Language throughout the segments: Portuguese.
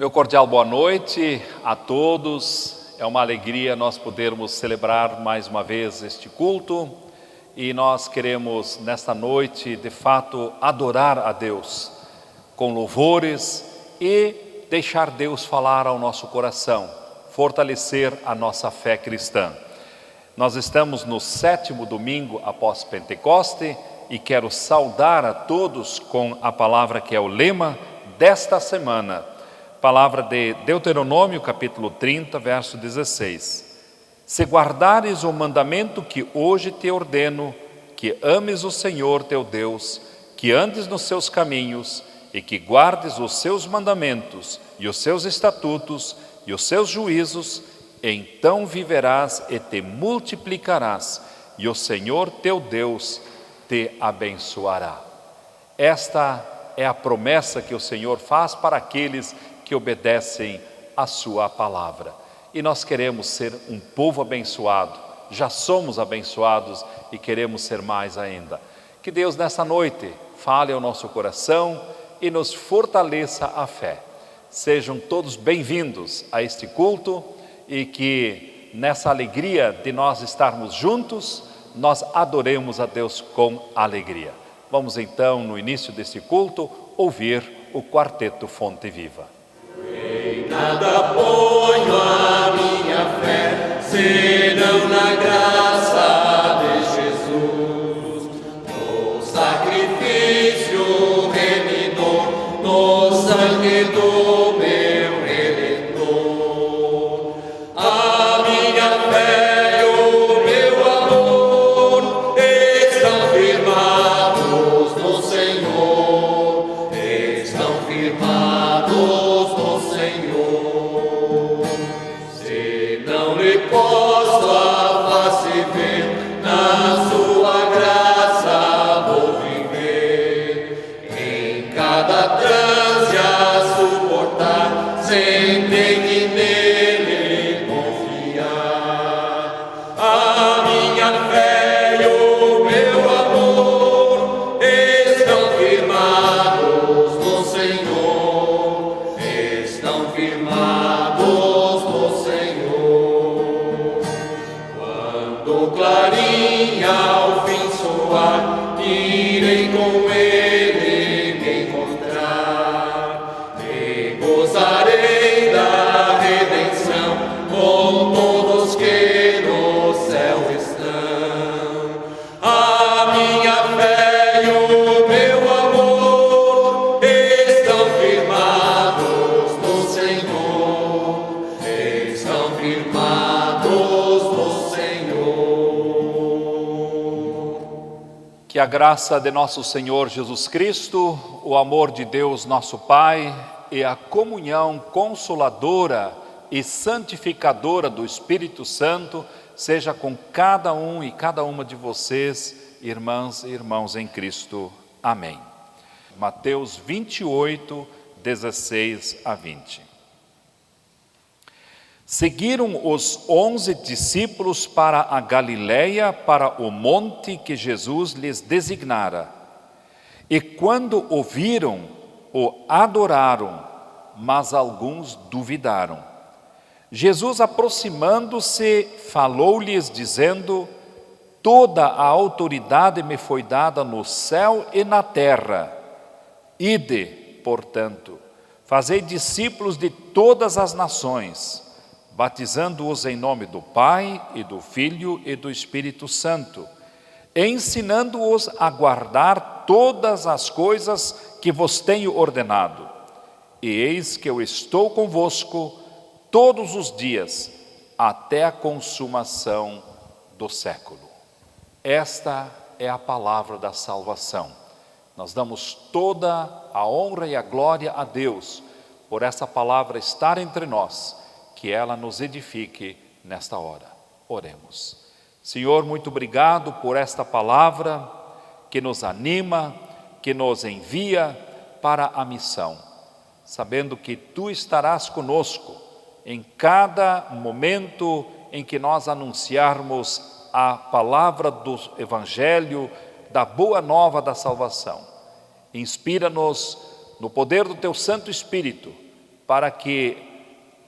Meu cordial boa noite a todos. É uma alegria nós podermos celebrar mais uma vez este culto e nós queremos nesta noite, de fato, adorar a Deus com louvores e deixar Deus falar ao nosso coração, fortalecer a nossa fé cristã. Nós estamos no 7º domingo após Pentecoste e quero saudar a todos com a palavra que é o lema desta semana. Palavra de Deuteronômio, capítulo 30, verso 16. Se guardares o mandamento que hoje te ordeno, que ames o Senhor teu Deus, que andes nos seus caminhos e que guardes os seus mandamentos e os seus estatutos e os seus juízos, então viverás e te multiplicarás, e o Senhor teu Deus te abençoará. Esta é a promessa que o Senhor faz para aqueles que obedecem a sua palavra. E nós queremos ser um povo abençoado, já somos abençoados e queremos ser mais ainda. Que Deus nessa noite fale ao nosso coração e nos fortaleça a fé. Sejam todos bem-vindos a este culto e que nessa alegria de nós estarmos juntos, nós adoremos a Deus com alegria. Vamos então, no início deste culto, ouvir o quarteto Fonte Viva. Em nada ponho a minha fé, senão na graça de Jesus, no sacrifício remidor, no sangue do meu Redentor. A minha fé e o meu amor estão firmados no Senhor, estão firmados. Se não lhe posso a face ver, na sua graça vou viver. Em cada transe a suportar, sempre que nele confiar. A minha fé e o meu amor estão firmados no Senhor, estão firmados no Senhor. Quando o clarim ao fim soar, irei com ele me encontrar, e gozarei da redenção com todos que no céu estão. A minha fé e o meu amor estão firmados no Senhor, estão firmados no Senhor. Que a graça de nosso Senhor Jesus Cristo, o amor de Deus nosso Pai e a comunhão consoladora e santificadora do Espírito Santo seja com cada um e cada uma de vocês, irmãs e irmãos em Cristo. Amém. Mateus 28, 16 a 20. Seguiram os 11 discípulos para a Galileia, para o monte que Jesus lhes designara. E quando o viram, o adoraram, mas alguns duvidaram. Jesus, aproximando-se, falou-lhes, dizendo: toda a autoridade me foi dada no céu e na terra. Ide, portanto, fazei discípulos de todas as nações, batizando-os em nome do Pai e do Filho e do Espírito Santo, ensinando-os a guardar todas as coisas que vos tenho ordenado. E eis que eu estou convosco todos os dias, até a consumação do século. Esta é a palavra da salvação. Nós damos toda a honra e a glória a Deus por essa palavra estar entre nós, que ela nos edifique nesta hora. Oremos. Senhor, muito obrigado por esta palavra que nos anima, que nos envia para a missão, sabendo que Tu estarás conosco em cada momento em que nós anunciarmos a palavra do Evangelho, da boa nova da salvação. Inspira-nos no poder do Teu Santo Espírito, para que,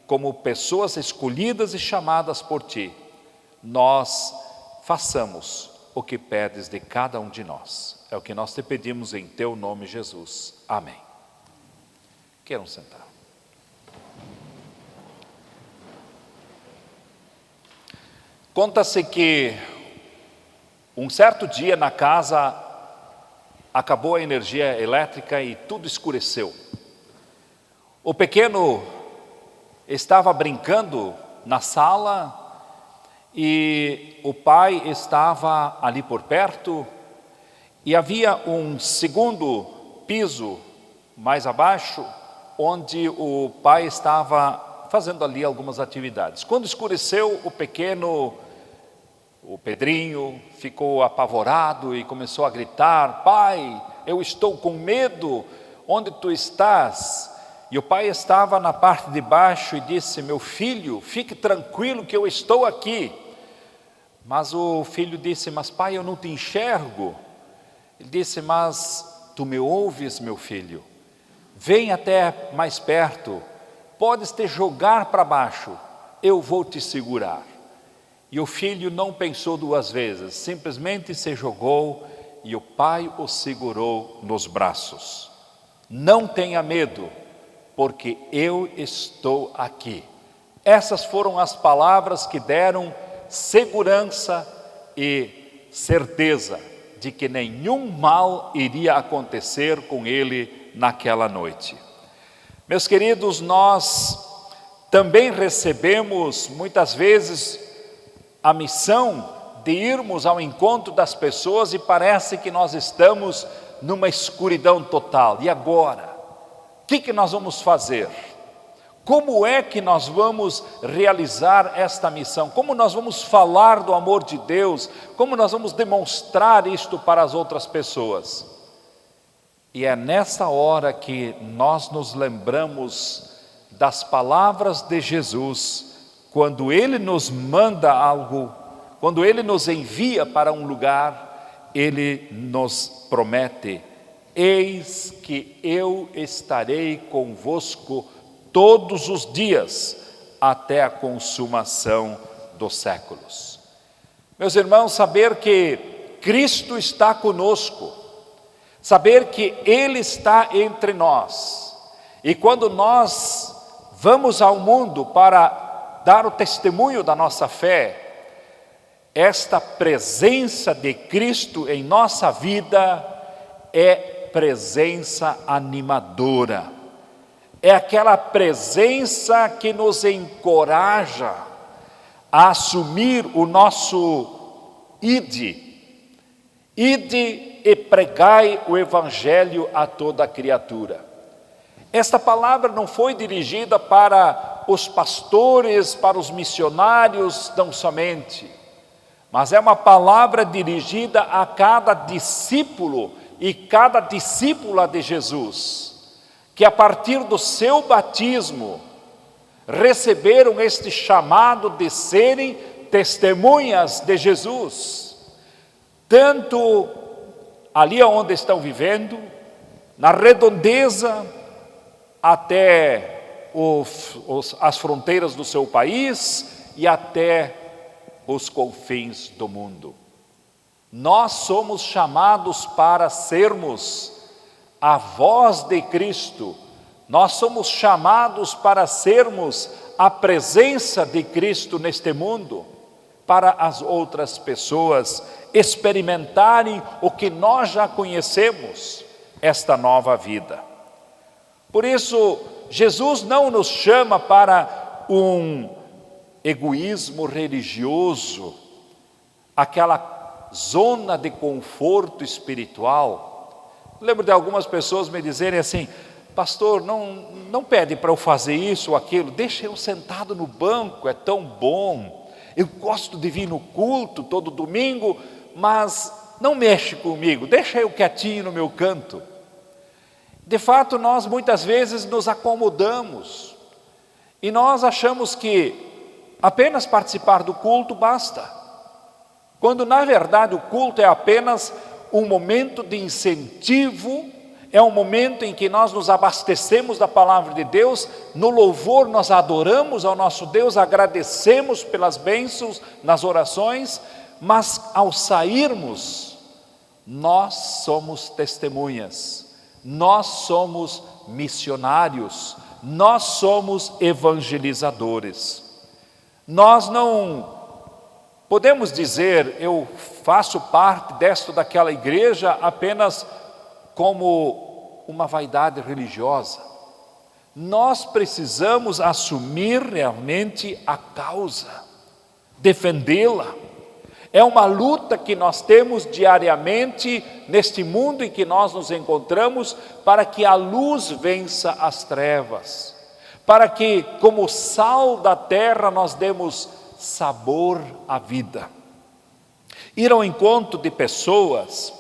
como pessoas escolhidas e chamadas por Ti, nós façamos o que pedes de cada um de nós. É o que nós te pedimos em Teu nome, Jesus. Amém. Queiram sentar. Conta-se que um certo dia na casa acabou a energia elétrica e tudo escureceu. O pequeno estava brincando na sala e o pai estava ali por perto e havia um segundo piso mais abaixo onde o pai estava fazendo ali algumas atividades. Quando escureceu, o pequeno, o Pedrinho, ficou apavorado e começou a gritar: pai, eu estou com medo, onde tu estás? E o pai estava na parte de baixo e disse: meu filho, fique tranquilo que eu estou aqui. Mas o filho disse: mas pai, eu não te enxergo. Ele disse: mas tu me ouves, meu filho? Vem até mais perto, podes te jogar para baixo, eu vou te segurar. E o filho não pensou duas vezes, simplesmente se jogou e o pai o segurou nos braços. Não tenha medo, porque eu estou aqui. Essas foram as palavras que deram segurança e certeza de que nenhum mal iria acontecer com ele naquela noite. Meus queridos, nós também recebemos muitas vezes a missão de irmos ao encontro das pessoas e parece que nós estamos numa escuridão total. E agora? O que nós vamos fazer? Como é que nós vamos realizar esta missão? Como nós vamos falar do amor de Deus? Como nós vamos demonstrar isto para as outras pessoas? E é nessa hora que nós nos lembramos das palavras de Jesus, quando Ele nos manda algo, quando Ele nos envia para um lugar, Ele nos promete: eis que eu estarei convosco todos os dias, até a consumação dos séculos. Meus irmãos, saber que Cristo está conosco, saber que Ele está entre nós, e quando nós vamos ao mundo para dar o testemunho da nossa fé, esta presença de Cristo em nossa vida é presença animadora, é aquela presença que nos encoraja a assumir o nosso ide e pregai o Evangelho a toda criatura. Esta palavra não foi dirigida para os pastores, para os missionários tão somente, mas é uma palavra dirigida a cada discípulo e cada discípula de Jesus, que a partir do seu batismo receberam este chamado de serem testemunhas de Jesus, tanto ali onde estão vivendo, na redondeza, até as fronteiras do seu país e até os confins do mundo. Nós somos chamados para sermos a voz de Cristo, nós somos chamados para sermos a presença de Cristo neste mundo, para as outras pessoas experimentarem o que nós já conhecemos, esta nova vida. Por isso, Jesus não nos chama para um egoísmo religioso, aquela zona de conforto espiritual. Lembro de algumas pessoas me dizerem assim: pastor, não pede para eu fazer isso ou aquilo, deixa eu sentado no banco, é tão bom. Eu gosto de vir no culto todo domingo, mas não mexe comigo, deixa eu quietinho no meu canto. De fato, nós muitas vezes nos acomodamos e nós achamos que apenas participar do culto basta, quando na verdade o culto é apenas um momento de incentivo, é um momento em que nós nos abastecemos da palavra de Deus, no louvor nós adoramos ao nosso Deus, agradecemos pelas bênçãos nas orações, mas ao sairmos, nós somos testemunhas, nós somos missionários, nós somos evangelizadores. Nós não podemos dizer, eu faço parte desta ou daquela igreja apenas como uma vaidade religiosa. Nós precisamos assumir realmente a causa, defendê-la. É uma luta que nós temos diariamente neste mundo em que nós nos encontramos, para que a luz vença as trevas, para que, como sal da terra, nós demos sabor à vida. Ir ao encontro de pessoas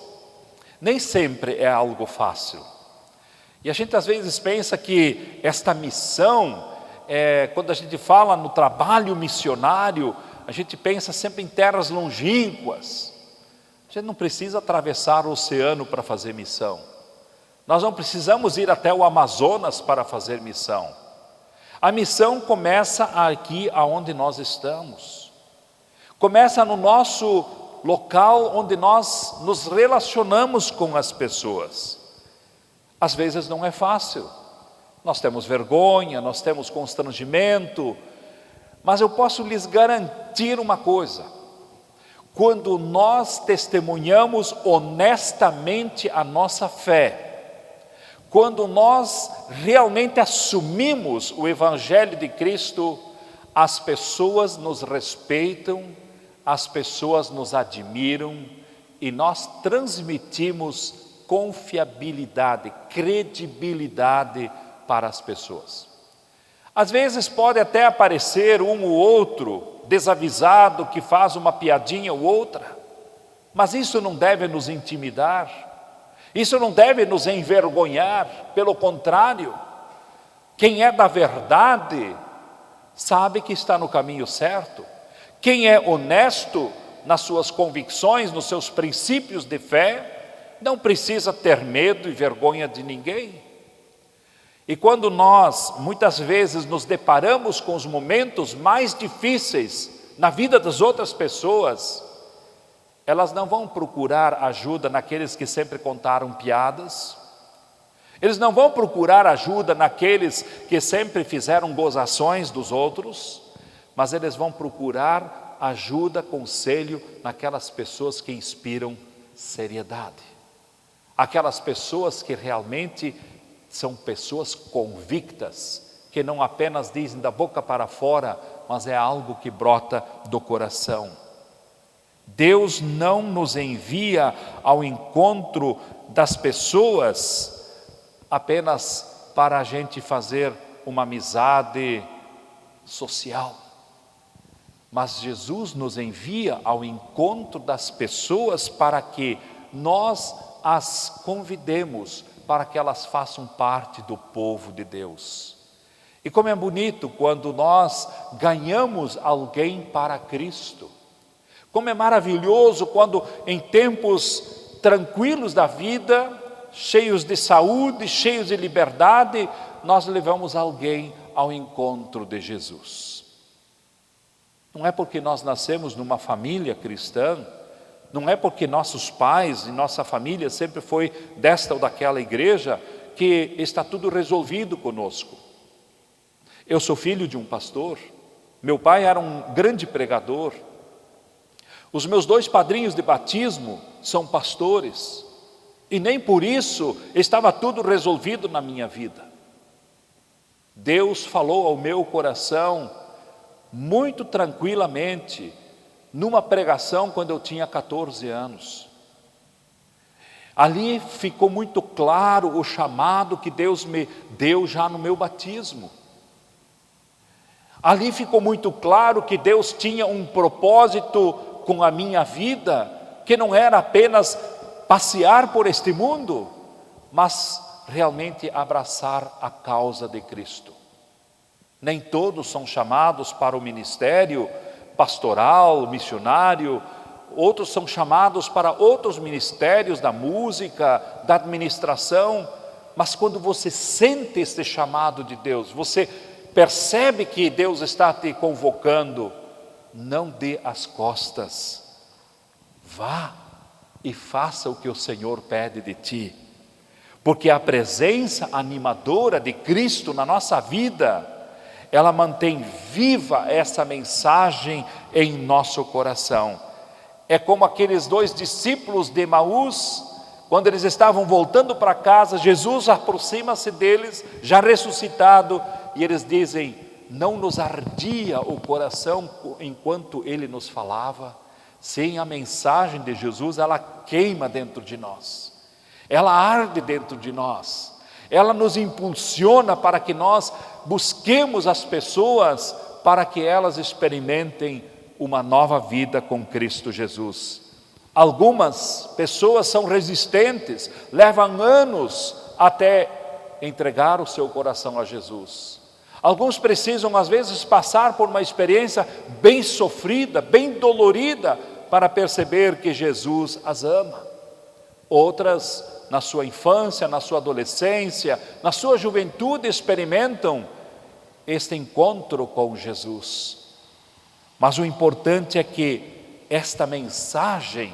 nem sempre é algo fácil. E a gente às vezes pensa que esta missão, quando a gente fala no trabalho missionário, a gente pensa sempre em terras longínquas. A gente não precisa atravessar o oceano para fazer missão. Nós não precisamos ir até o Amazonas para fazer missão. A missão começa aqui aonde nós estamos. Começa no nosso local onde nós nos relacionamos com as pessoas. Às vezes não é fácil, nós temos vergonha, nós temos constrangimento, mas eu posso lhes garantir uma coisa: quando nós testemunhamos honestamente a nossa fé, quando nós realmente assumimos o Evangelho de Cristo, as pessoas nos respeitam, as pessoas nos admiram e nós transmitimos confiabilidade, credibilidade para as pessoas. Às vezes pode até aparecer um ou outro desavisado que faz uma piadinha ou outra, mas isso não deve nos intimidar, isso não deve nos envergonhar, pelo contrário, quem é da verdade sabe que está no caminho certo. Quem é honesto nas suas convicções, nos seus princípios de fé, não precisa ter medo e vergonha de ninguém. E quando nós, muitas vezes, nos deparamos com os momentos mais difíceis na vida das outras pessoas, elas não vão procurar ajuda naqueles que sempre contaram piadas, eles não vão procurar ajuda naqueles que sempre fizeram gozações dos outros, mas eles vão procurar ajuda, conselho naquelas pessoas que inspiram seriedade, aquelas pessoas que realmente são pessoas convictas, que não apenas dizem da boca para fora, mas é algo que brota do coração. Deus não nos envia ao encontro das pessoas apenas para a gente fazer uma amizade social, mas Jesus nos envia ao encontro das pessoas para que nós as convidemos para que elas façam parte do povo de Deus. E como é bonito quando nós ganhamos alguém para Cristo. Como é maravilhoso quando em tempos tranquilos da vida, cheios de saúde, cheios de liberdade, nós levamos alguém ao encontro de Jesus. Não é porque nós nascemos numa família cristã, não é porque nossos pais e nossa família sempre foi desta ou daquela igreja, que está tudo resolvido conosco. Eu sou filho de um pastor, meu pai era um grande pregador, os meus 2 padrinhos de batismo são pastores, e nem por isso estava tudo resolvido na minha vida. Deus falou ao meu coração muito tranquilamente, numa pregação quando eu tinha 14 anos. Ali ficou muito claro o chamado que Deus me deu já no meu batismo. Ali ficou muito claro que Deus tinha um propósito com a minha vida, que não era apenas passear por este mundo, mas realmente abraçar a causa de Cristo. Nem todos são chamados para o ministério pastoral, missionário, outros são chamados para outros ministérios da música, da administração, mas quando você sente este chamado de Deus, você percebe que Deus está te convocando, não dê as costas, vá e faça o que o Senhor pede de ti, porque a presença animadora de Cristo na nossa vida, ela mantém viva essa mensagem em nosso coração. É como aqueles 2 discípulos de Emaús, quando eles estavam voltando para casa, Jesus aproxima-se deles, já ressuscitado, e eles dizem: não nos ardia o coração enquanto ele nos falava? Sim, a mensagem de Jesus, ela queima dentro de nós, ela arde dentro de nós, ela nos impulsiona para que nós busquemos as pessoas, para que elas experimentem uma nova vida com Cristo Jesus. Algumas pessoas são resistentes, levam anos até entregar o seu coração a Jesus. Alguns precisam às vezes passar por uma experiência bem sofrida, bem dolorida, para perceber que Jesus as ama. Outras, na sua infância, na sua adolescência, na sua juventude, experimentam este encontro com Jesus. Mas o importante é que esta mensagem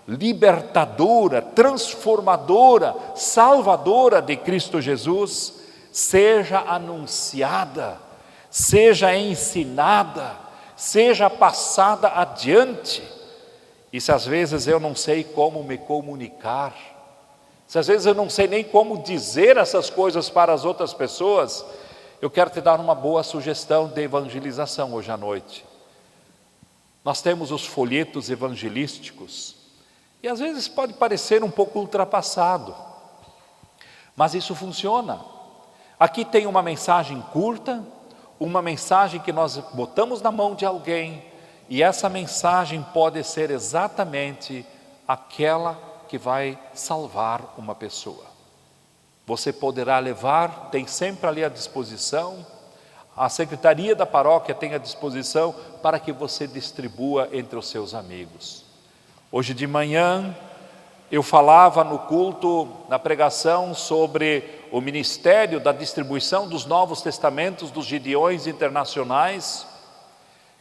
libertadora, transformadora, salvadora de Cristo Jesus seja anunciada, seja ensinada, seja passada adiante. E se às vezes eu não sei como me comunicar, se às vezes eu não sei nem como dizer essas coisas para as outras pessoas, eu quero te dar uma boa sugestão de evangelização hoje à noite. Nós temos os folhetos evangelísticos, e às vezes pode parecer um pouco ultrapassado, mas isso funciona. Aqui tem uma mensagem curta, uma mensagem que nós botamos na mão de alguém, e essa mensagem pode ser exatamente aquela que vai salvar uma pessoa. Você poderá levar, tem sempre ali à disposição, a secretaria da paróquia tem à disposição para que você distribua entre os seus amigos. Hoje de manhã eu falava no culto, na pregação, sobre o ministério da distribuição dos Novos Testamentos dos Gideões Internacionais,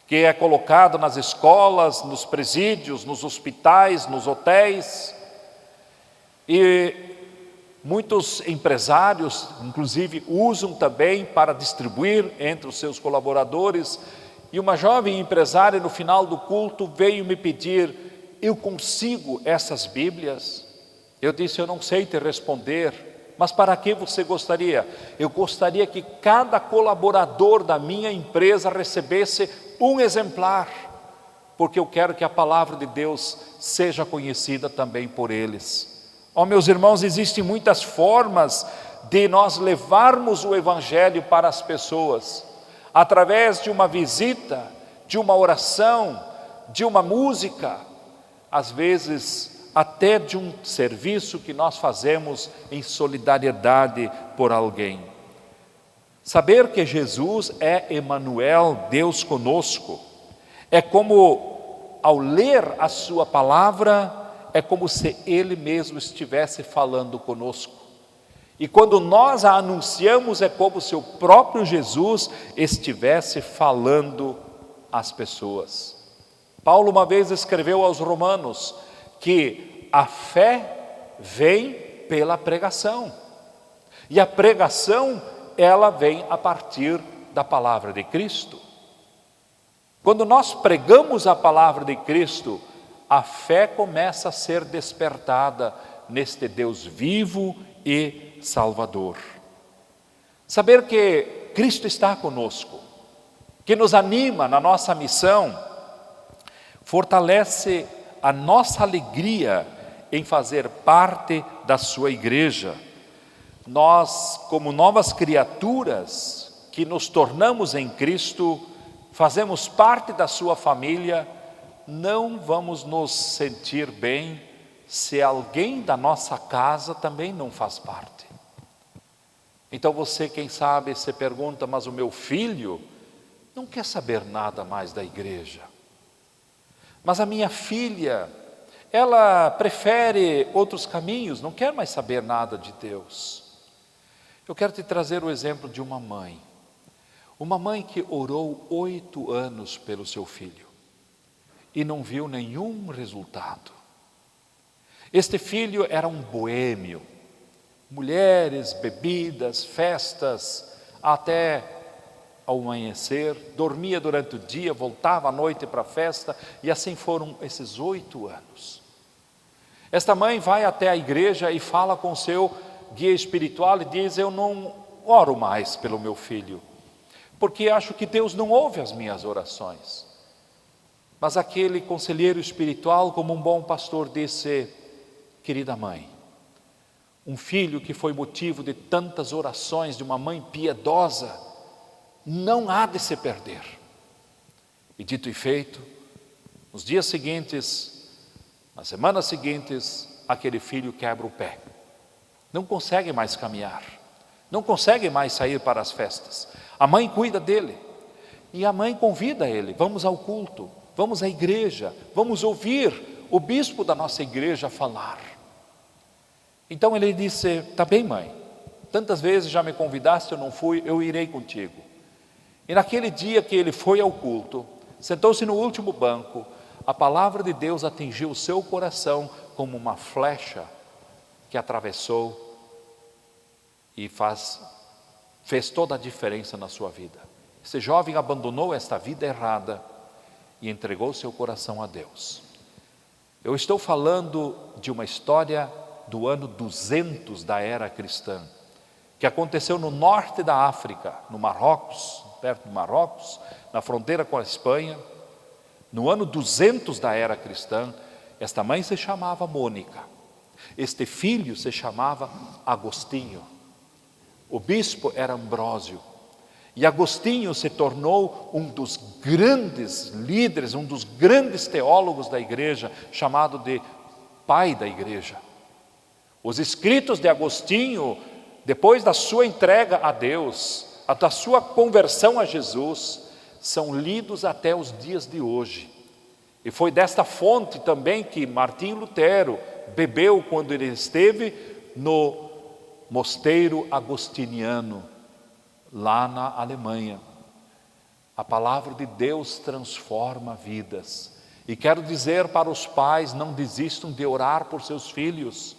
que é colocado nas escolas, nos presídios, nos hospitais, nos hotéis. E muitos empresários, inclusive, usam também para distribuir entre os seus colaboradores. E uma jovem empresária, no final do culto, veio me pedir: eu consigo essas Bíblias? Eu disse: eu não sei te responder, mas para que você gostaria? Eu gostaria que cada colaborador da minha empresa recebesse um exemplar, porque eu quero que a palavra de Deus seja conhecida também por eles. Meus irmãos, existem muitas formas de nós levarmos o Evangelho para as pessoas, através de uma visita, de uma oração, de uma música, às vezes até de um serviço que nós fazemos em solidariedade por alguém. Saber que Jesus é Emanuel, Deus conosco, é como, ao ler a sua palavra, é como se Ele mesmo estivesse falando conosco. E quando nós a anunciamos, é como se o próprio Jesus estivesse falando às pessoas. Paulo uma vez escreveu aos Romanos que a fé vem pela pregação. E a pregação, ela vem a partir da palavra de Cristo. Quando nós pregamos a palavra de Cristo, a fé começa a ser despertada neste Deus vivo e Salvador. Saber que Cristo está conosco, que nos anima na nossa missão, fortalece a nossa alegria em fazer parte da sua igreja. Nós, como novas criaturas que nos tornamos em Cristo, fazemos parte da sua família, não vamos nos sentir bem se alguém da nossa casa também não faz parte. Então você, quem sabe, se pergunta: mas o meu filho não quer saber nada mais da igreja. Mas a minha filha, ela prefere outros caminhos, não quer mais saber nada de Deus. Eu quero te trazer o exemplo de uma mãe que orou 8 anos pelo seu filho e não viu nenhum resultado. Este filho era um boêmio, mulheres, bebidas, festas, até ao amanhecer, dormia durante o dia, voltava à noite para a festa, e assim foram esses 8 anos. Esta mãe vai até a igreja e fala com seu guia espiritual e diz: eu não oro mais pelo meu filho, porque acho que Deus não ouve as minhas orações. Mas aquele conselheiro espiritual, como um bom pastor, disse: querida mãe, um filho que foi motivo de tantas orações de uma mãe piedosa, não há de se perder. E dito e feito, nos dias seguintes, nas semanas seguintes, aquele filho quebra o pé, não consegue mais caminhar, não consegue mais sair para as festas. A mãe cuida dele, e a mãe convida ele: vamos ao culto, vamos à igreja, vamos ouvir o bispo da nossa igreja falar. Então ele disse: tá bem, mãe, tantas vezes já me convidaste, eu não fui, eu irei contigo. E naquele dia que ele foi ao culto, sentou-se no último banco, a palavra de Deus atingiu o seu coração como uma flecha que atravessou e fez toda a diferença na sua vida. Esse jovem abandonou esta vida errada e entregou seu coração a Deus. Eu estou falando de uma história do ano 200 da era cristã, que aconteceu no norte da África, no Marrocos, perto de Marrocos, na fronteira com a Espanha. No ano 200 da era cristã, esta mãe se chamava Mônica, este filho se chamava Agostinho, o bispo era Ambrósio, e Agostinho se tornou um dos grandes líderes, um dos grandes teólogos da igreja, chamado de pai da igreja. Os escritos de Agostinho, depois da sua entrega a Deus, da sua conversão a Jesus, são lidos até os dias de hoje. E foi desta fonte também que Martinho Lutero bebeu quando ele esteve no mosteiro agostiniano, lá na Alemanha. A palavra de Deus transforma vidas. E quero dizer para os pais: não desistam de orar por seus filhos,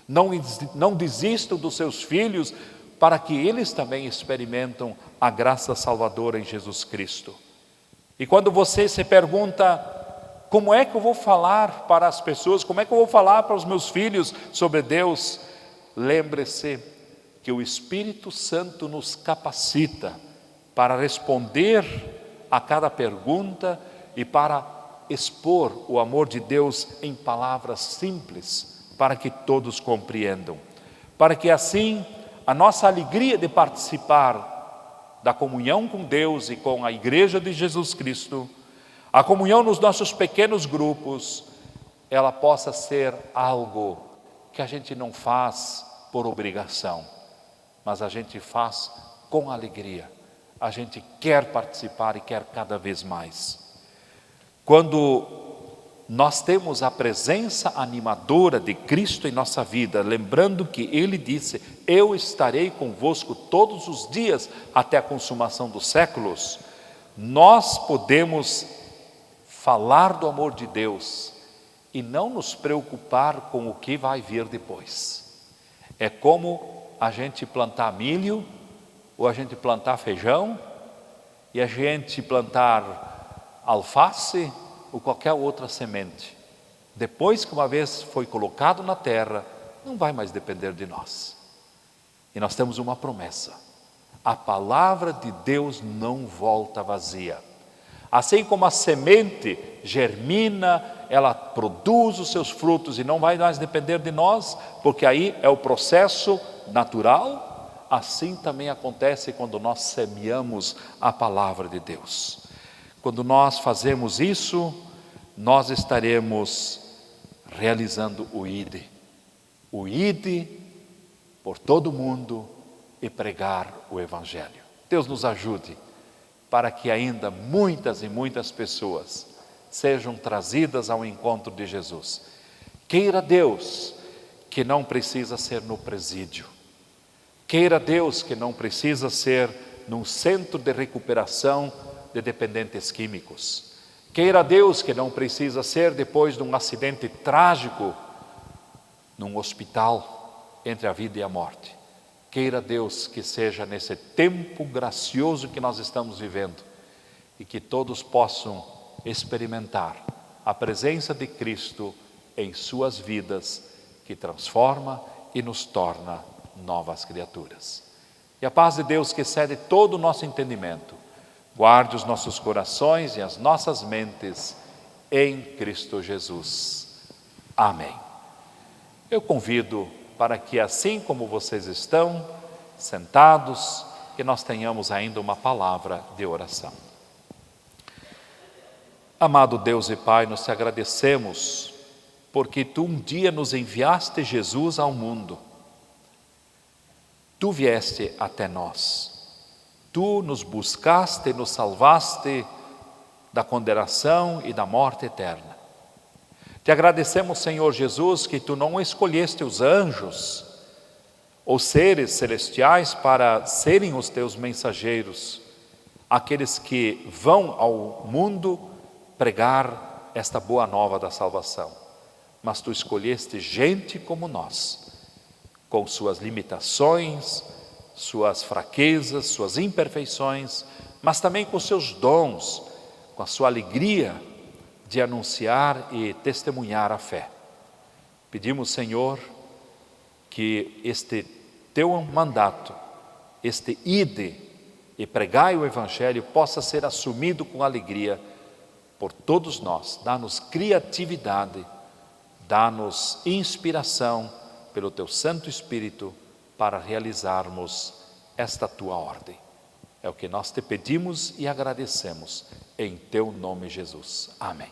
não desistam dos seus filhos, para que eles também experimentam a graça salvadora em Jesus Cristo. E quando você se pergunta: como é que eu vou falar para as pessoas, como é que eu vou falar para os meus filhos sobre Deus? Lembre-se que o Espírito Santo nos capacita para responder a cada pergunta e para expor o amor de Deus em palavras simples, para que todos compreendam, para que assim a nossa alegria de participar da comunhão com Deus e com a igreja de Jesus Cristo, a comunhão nos nossos pequenos grupos, ela possa ser algo que a gente não faz por obrigação, mas a gente faz com alegria. A gente quer participar e quer cada vez mais. Quando nós temos a presença animadora de Cristo em nossa vida, lembrando que Ele disse: eu estarei convosco todos os dias até a consumação dos séculos, nós podemos falar do amor de Deus e não nos preocupar com o que vai vir depois. É como a gente plantar milho, ou a gente plantar feijão, e a gente plantar alface, ou qualquer outra semente. Depois que uma vez foi colocado na terra, não vai mais depender de nós. E nós temos uma promessa: a palavra de Deus não volta vazia. Assim como a semente germina, ela produz os seus frutos e não vai mais depender de nós, porque aí é o processo natural, assim também acontece quando nós semeamos a palavra de Deus. Quando nós fazemos isso, nós estaremos realizando o ID por todo o mundo e pregar o Evangelho. Deus nos ajude para que ainda muitas e muitas pessoas sejam trazidas ao encontro de Jesus. Queira Deus que não precisa ser no presídio. Queira Deus que não precisa ser num centro de recuperação de dependentes químicos. Queira Deus que não precisa ser depois de um acidente trágico num hospital entre a vida e a morte. Queira Deus que seja nesse tempo gracioso que nós estamos vivendo e que todos possam experimentar a presença de Cristo em suas vidas, que transforma e nos torna novas criaturas. E a paz de Deus, que excede todo o nosso entendimento, guarde os nossos corações e as nossas mentes em Cristo Jesus. Amém. Eu convido para que, assim como vocês estão sentados, que nós tenhamos ainda uma palavra de oração. Amado Deus e Pai, nós te agradecemos porque Tu um dia nos enviaste Jesus ao mundo. Tu vieste até nós. Tu nos buscaste e nos salvaste da condenação e da morte eterna. Te agradecemos, Senhor Jesus, que Tu não escolheste os anjos ou seres celestiais para serem os Teus mensageiros, aqueles que vão ao mundo pregar esta boa nova da salvação. Mas Tu escolheste gente como nós, com suas limitações, suas fraquezas, suas imperfeições, mas também com seus dons, com a sua alegria de anunciar e testemunhar a fé. Pedimos, Senhor, que este Teu mandato, este ide e pregai o Evangelho, possa ser assumido com alegria por todos nós. Dá-nos criatividade, dá-nos inspiração pelo Teu Santo Espírito para realizarmos esta Tua ordem. É o que nós Te pedimos e agradecemos em Teu nome, Jesus. Amém.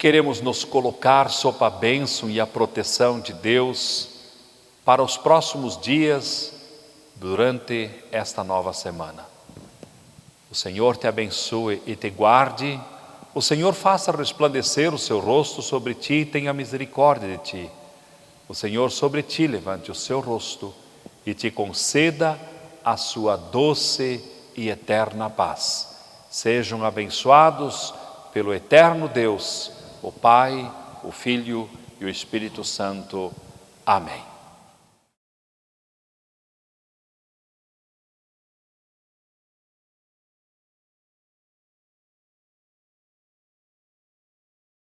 Queremos nos colocar sob a bênção e a proteção de Deus para os próximos dias durante esta nova semana. O Senhor te abençoe e te guarde. O Senhor faça resplandecer o seu rosto sobre ti e tenha misericórdia de ti. O Senhor sobre ti levante o seu rosto e te conceda a sua doce e eterna paz. Sejam abençoados pelo eterno Deus, o Pai, o Filho e o Espírito Santo. Amém.